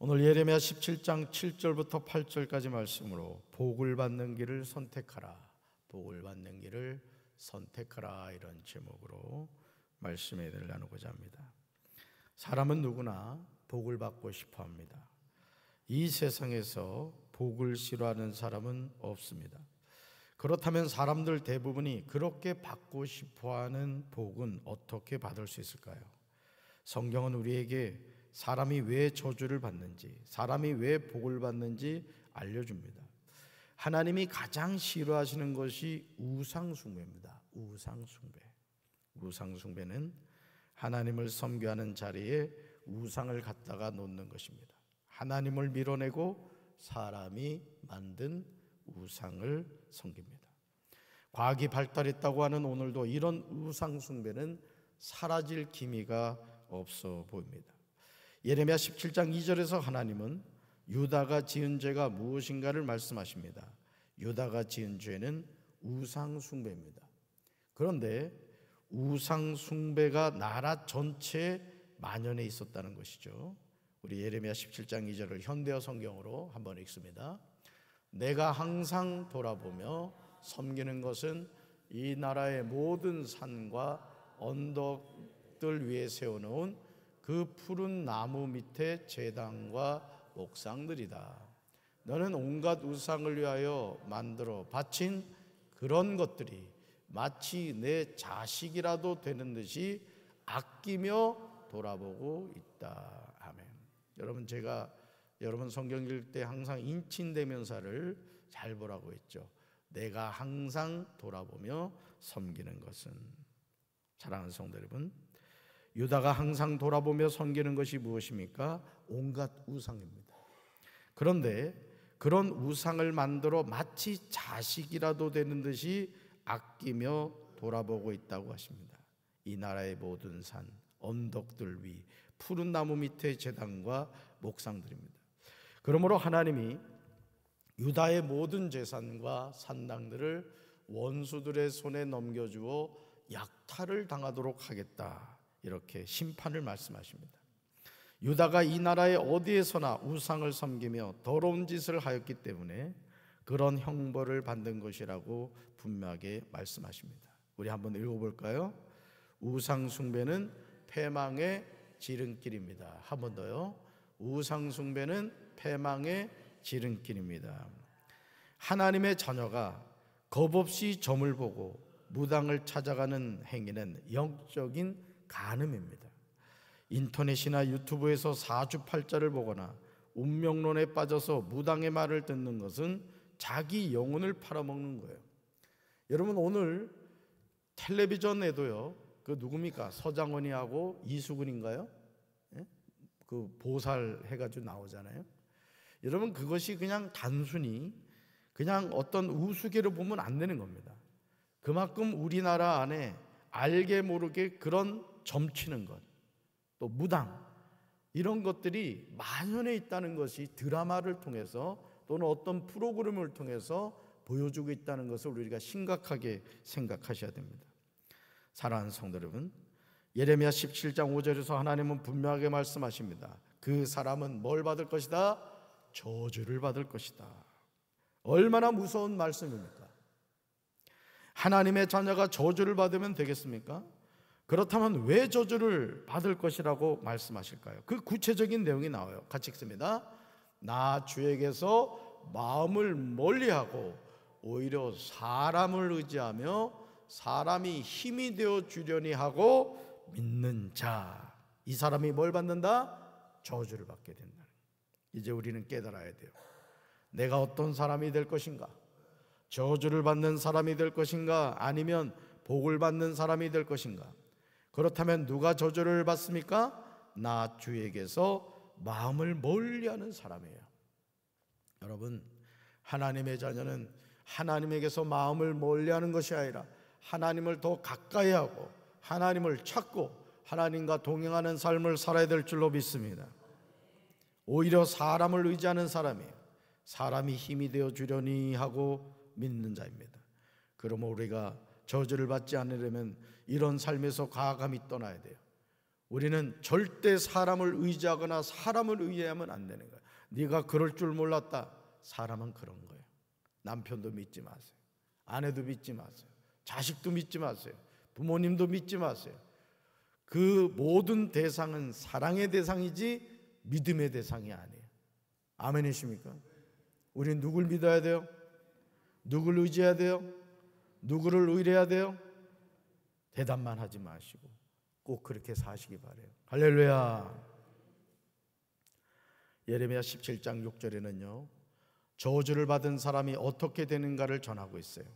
오늘 예레미야 17장 7절부터 8절까지 말씀으로 복을 받는 길을 선택하라, 복을 받는 길을 선택하라, 이런 제목으로 말씀을 나누고자 합니다. 사람은 누구나 복을 받고 싶어 합니다. 이 세상에서 복을 싫어하는 사람은 없습니다. 그렇다면 사람들 대부분이 그렇게 받고 싶어하는 복은 어떻게 받을 수 있을까요? 성경은 우리에게 사람이 왜 저주를 받는지, 사람이 왜 복을 받는지 알려줍니다. 하나님이 가장 싫어하시는 것이 우상숭배입니다. 우상숭배는 하나님을 섬겨하는 자리에 우상을 갖다가 놓는 것입니다. 하나님을 밀어내고 사람이 만든 우상을 섬깁니다. 과학이 발달했다고 하는 오늘도 이런 우상숭배는 사라질 기미가 없어 보입니다. 예레미야 17장 2절에서 하나님은 유다가 지은 죄가 무엇인가를 말씀하십니다. 유다가 지은 죄는 우상숭배입니다. 그런데 우상숭배가 나라 전체에 만연해 있었다는 것이죠. 우리 예레미야 17장 2절을 현대어 성경으로 한번 읽습니다. 내가 항상 돌아보며 섬기는 것은 이 나라의 모든 산과 언덕들 위에 세워놓은 그 푸른 나무 밑에 제단과 옥상들이다. 너는 온갖 우상을 위하여 만들어 바친 그런 것들이 마치 내 자식이라도 되는 듯이 아끼며 돌아보고 있다. 아멘. 여러분, 제가 여러분 성경 읽을 때 항상 인칭대명사를 잘 보라고 했죠. 내가 항상 돌아보며 섬기는 것은. 사랑하는 성도 여러분, 유다가 항상 돌아보며 섬기는 것이 무엇입니까? 온갖 우상입니다. 그런데 그런 우상을 만들어 마치 자식이라도 되는 듯이 아끼며 돌아보고 있다고 하십니다. 이 나라의 모든 산, 언덕들 위, 푸른 나무 밑의 제단과 목상들입니다. 그러므로 하나님이 유다의 모든 재산과 산당들을 원수들의 손에 넘겨주어 약탈을 당하도록 하겠다, 이렇게 심판을 말씀하십니다. 유다가 이 나라의 어디에서나 우상을 섬기며 더러운 짓을 하였기 때문에 그런 형벌을 받는 것이라고 분명하게 말씀하십니다. 우리 한번 읽어볼까요? 우상숭배는 패망의 지름길입니다. 한 번 더요. 우상숭배는 패망의 지름길입니다. 하나님의 자녀가 겁없이 점을 보고 무당을 찾아가는 행위는 영적인 간음입니다. 인터넷이나 유튜브에서 사주팔자를 보거나 운명론에 빠져서 무당의 말을 듣는 것은 자기 영혼을 팔아먹는 거예요. 여러분, 오늘 텔레비전에도요, 그 누굽니까? 서장훈이하고 이수근인가요? 예? 그 보살 해가지고 나오잖아요. 여러분, 그것이 그냥 단순히 그냥 어떤 우스개로 보면 안 되는 겁니다. 그만큼 우리나라 안에 알게 모르게 그런 점치는 것, 또 무당, 이런 것들이 만연해 있다는 것이 드라마를 통해서 또는 어떤 프로그램을 통해서 보여주고 있다는 것을 우리가 심각하게 생각하셔야 됩니다. 사랑하는 성도 여러분, 예레미야 17장 5절에서 하나님은 분명하게 말씀하십니다. 그 사람은 뭘 받을 것이다? 저주를 받을 것이다. 얼마나 무서운 말씀입니까? 하나님의 자녀가 저주를 받으면 되겠습니까? 그렇다면 왜 저주를 받을 것이라고 말씀하실까요? 그 구체적인 내용이 나와요. 같이 읽습니다. 나 주에게서 마음을 멀리하고 오히려 사람을 의지하며 사람이 힘이 되어 주려니 하고 믿는 자, 이 사람이 뭘 받는다? 저주를 받게 된다. 이제 우리는 깨달아야 돼요. 내가 어떤 사람이 될 것인가? 저주를 받는 사람이 될 것인가? 아니면 복을 받는 사람이 될 것인가? 그렇다면 누가 저주를 받습니까? 나 주에게서 마음을 멀리하는 사람이에요. 여러분, 하나님의 자녀는 하나님에게서 마음을 멀리하는 것이 아니라 하나님을 더 가까이 하고 하나님을 찾고 하나님과 동행하는 삶을 살아야 될 줄로 믿습니다. 오히려 사람을 의지하는 사람이에요. 사람이 힘이 되어 주려니 하고 믿는 자입니다. 그러면 우리가 저주를 받지 않으려면 이런 삶에서 과감히 떠나야 돼요. 우리는 절대 사람을 의지하거나 사람을 의뢰하면 안 되는 거예요. 네가 그럴 줄 몰랐다. 사람은 그런 거예요. 남편도 믿지 마세요. 아내도 믿지 마세요. 자식도 믿지 마세요. 부모님도 믿지 마세요. 그 모든 대상은 사랑의 대상이지 믿음의 대상이 아니에요. 아멘이십니까? 우린 누굴 믿어야 돼요? 누굴 의지해야 돼요? 누구를 의뢰해야 돼요? 대답만 하지 마시고 꼭 그렇게 사시기 바라요. 할렐루야. 예레미야 17장 6절에는요, 저주를 받은 사람이 어떻게 되는가를 전하고 있어요.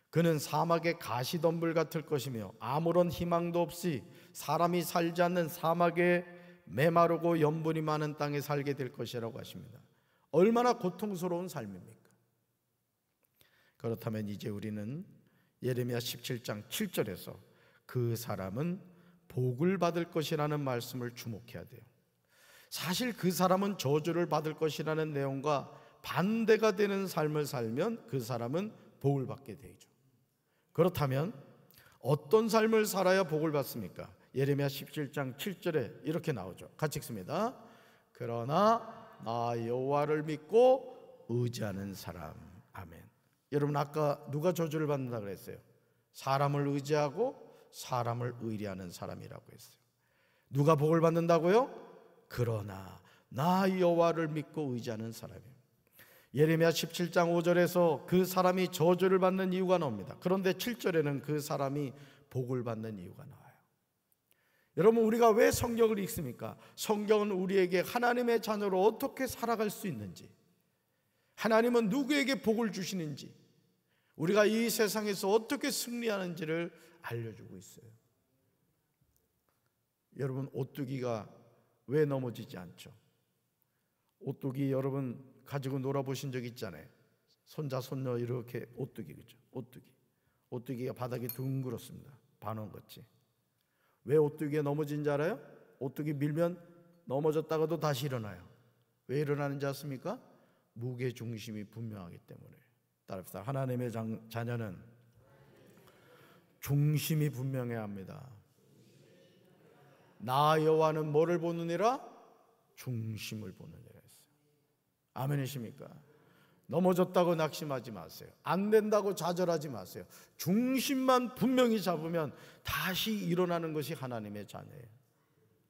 그는 사막의 가시덤불 같을 것이며 아무런 희망도 없이 사람이 살지 않는 사막에 메마르고 염분이 많은 땅에 살게 될 것이라고 하십니다. 얼마나 고통스러운 삶입니까? 그렇다면 이제 우리는 예레미야 17장 7절에서 그 사람은 복을 받을 것이라는 말씀을 주목해야 돼요. 사실 그 사람은 저주를 받을 것이라는 내용과 반대가 되는 삶을 살면 그 사람은 복을 받게 되죠. 그렇다면 어떤 삶을 살아야 복을 받습니까? 예레미야 17장 7절에 이렇게 나오죠. 같이 읽습니다. 그러나 나 여호와를 믿고 의지하는 사람. 아멘. 여러분, 아까 누가 저주를 받는다 그랬어요? 사람을 의지하고 사람을 의뢰하는 사람이라고 했어요. 누가 복을 받는다고요? 그러나 나 여호와를 믿고 의지하는 사람이에요. 예레미야 17장 5절에서 그 사람이 저주를 받는 이유가 나옵니다. 그런데 7절에는 그 사람이 복을 받는 이유가 나와요. 여러분, 우리가 왜 성경을 읽습니까? 성경은 우리에게 하나님의 자녀로 어떻게 살아갈 수 있는지, 하나님은 누구에게 복을 주시는지, 우리가 이 세상에서 어떻게 승리하는지를 알려주고 있어요. 여러분, 오뚜기가 왜 넘어지지 않죠? 오뚜기 여러분 가지고 놀아보신 적 있잖아요. 손자 손녀 이렇게 오뚜기, 그죠? 오뚜기가 바닥이 둥그렇습니다. 반원같이. 왜 오뚜기가 넘어진지 알아요? 오뚜기 밀면 넘어졌다가도 다시 일어나요. 왜 일어나는지 아십니까? 무게 중심이 분명하기 때문에. 따라서 하나님의 자녀는 중심이 분명해야 합니다. 나 여호와는 뭐를 보느니라? 중심을 보느니라 했어요. 아멘이십니까? 넘어졌다고 낙심하지 마세요. 안 된다고 좌절하지 마세요. 중심만 분명히 잡으면 다시 일어나는 것이 하나님의 자녀예요.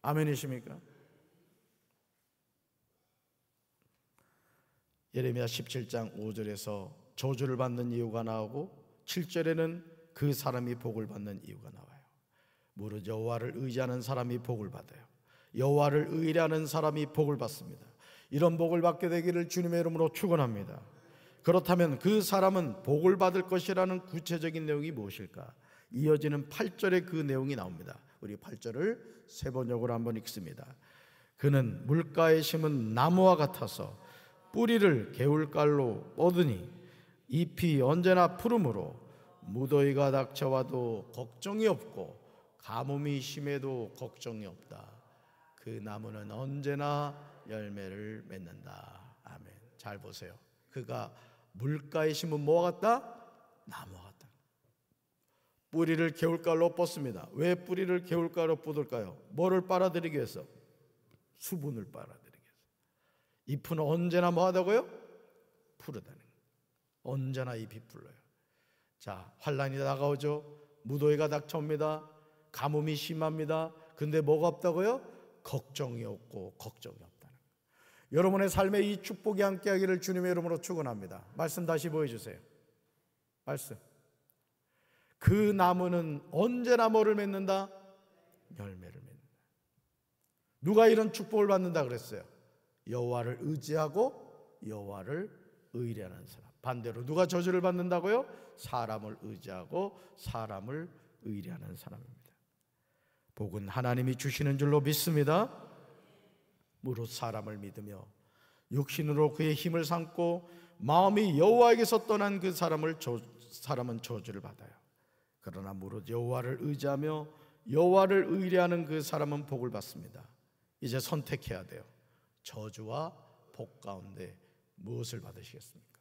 아멘이십니까? 예레미야 17장 5절에서 저주를 받는 이유가 나오고 7절에는 그 사람이 복을 받는 이유가 나와요. 무릇 여호와를 의지하는 사람이 복을 받아요. 여호와를 의뢰하는 사람이 복을 받습니다. 이런 복을 받게 되기를 주님의 이름으로 축원합니다. 그렇다면 그 사람은 복을 받을 것이라는 구체적인 내용이 무엇일까? 이어지는 8절에 그 내용이 나옵니다. 우리 8절을 세 번역으로 한번 읽습니다. 그는 물가에 심은 나무와 같아서 뿌리를 개울가로 뻗으니 잎이 언제나 푸르므로 무더위가 닥쳐와도 걱정이 없고 가뭄이 심해도 걱정이 없다. 그 나무는 언제나 열매를 맺는다. 아멘. 잘 보세요. 그가 물가에 심은 뭐와 같다? 나무와 같다. 뿌리를 개울가로 뻗습니다. 왜 뿌리를 개울가로 뻗을까요? 뭐를 빨아들이기 위해서? 수분을 빨아들이기 위해서. 잎은 언제나 뭐하다고요? 푸르다는 거예요. 언제나 잎이 풀러요. 자, 환란이 다가오죠. 무더위가 닥쳐옵니다. 가뭄이 심합니다. 근데 뭐가 없다고요? 걱정이 없고 걱정이 없다는 거예요. 여러분의 삶에 이 축복이 함께하기를 주님의 이름으로 축원합니다. 말씀 다시 보여주세요. 말씀. 그 나무는 언제나 뭐를 맺는다? 열매를 맺는다. 누가 이런 축복을 받는다 그랬어요? 여호와를 의지하고 여호와를 의뢰하는 사람. 반대로 누가 저주를 받는다고요? 사람을 의지하고 사람을 의뢰하는 사람입니다. 복은 하나님이 주시는 줄로 믿습니다. 무릇 사람을 믿으며 육신으로 그의 힘을 삼고 마음이 여호와에게서 떠난 그 사람은 저주를 받아요. 그러나 무릇 여호와를 의지하며 여호와를 의뢰하는 그 사람은 복을 받습니다. 이제 선택해야 돼요. 저주와 복 가운데 무엇을 받으시겠습니까?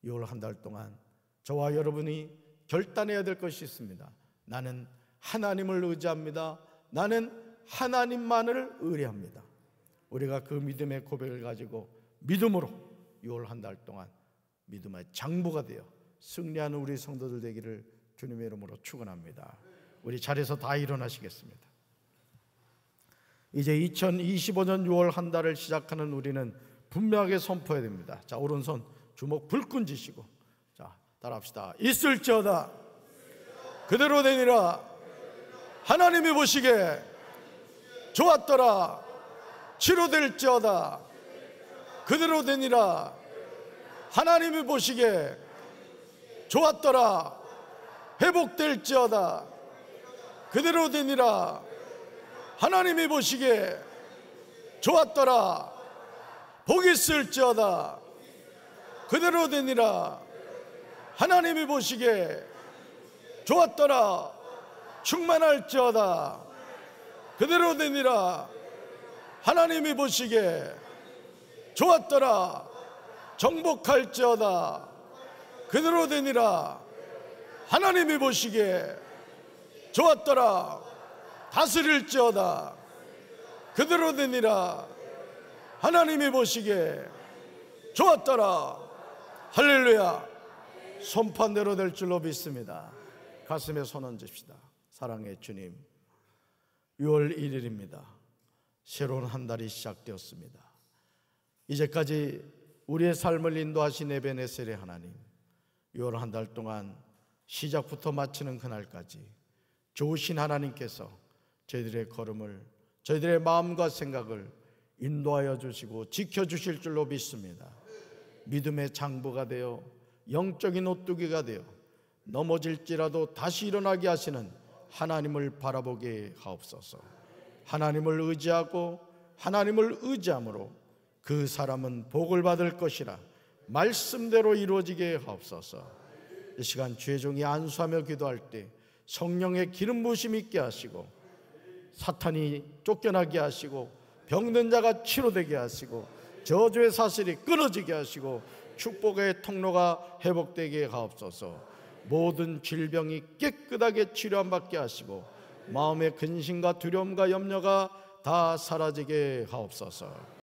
6월 한 달 동안 저와 여러분이 결단해야 될 것이 있습니다. 나는 하나님을 의지합니다. 나는 하나님만을 의뢰합니다. 우리가 그 믿음의 고백을 가지고 믿음으로 6월 한 달 동안 믿음의 장부가 되어 승리하는 우리 성도들 되기를 주님의 이름으로 축원합니다. 우리 자리에서 다 일어나시겠습니다. 이제 2025년 6월 한 달을 시작하는 우리는 분명하게 선포해야 됩니다. 자, 오른손 주먹 불끈 쥐시고, 자, 따라합시다. 있을지어다 그대로 되니라. 하나님이 보시기에 좋았더라. 치료될지어다 그대로 되니라. 하나님이 보시기에 좋았더라. 회복될지어다 그대로 되니라. 하나님이 보시기에 좋았더라. 복이 있을지어다 그대로 되니라. 하나님이 보시기에 좋았더라. 충만할지어다 그대로 되니라. 하나님이 보시기에 좋았더라. 정복할지어다 그대로 되니라. 하나님이 보시기에 좋았더라. 다스릴지어다 그대로 되니라. 하나님이 보시기에 좋았더라. 할렐루야. 선판대로 될 줄로 믿습니다. 가슴에 손 얹읍시다. 사랑의 주님, 6월 1일입니다. 새로운 한 달이 시작되었습니다. 이제까지 우리의 삶을 인도하신 에베네셀의 하나님, 6월 한 달 동안 시작부터 마치는 그날까지 좋으신 하나님께서 저희들의 걸음을, 저희들의 마음과 생각을 인도하여 주시고 지켜주실 줄로 믿습니다. 믿음의 장부가 되어 영적인 오뚜기가 되어 넘어질지라도 다시 일어나게 하시는 하나님을 바라보게 하옵소서. 하나님을 의지하고 하나님을 의지함으로 그 사람은 복을 받을 것이라 말씀대로 이루어지게 하옵소서. 이 시간 주의 종이 안수하며 기도할 때 성령의 기름 부으심 있게 하시고 사탄이 쫓겨나게 하시고 병든 자가 치료되게 하시고 저주의 사슬이 끊어지게 하시고 축복의 통로가 회복되게 하옵소서. 모든 질병이 깨끗하게 치료받게 하시고 마음의 근심과 두려움과 염려가 다 사라지게 하옵소서.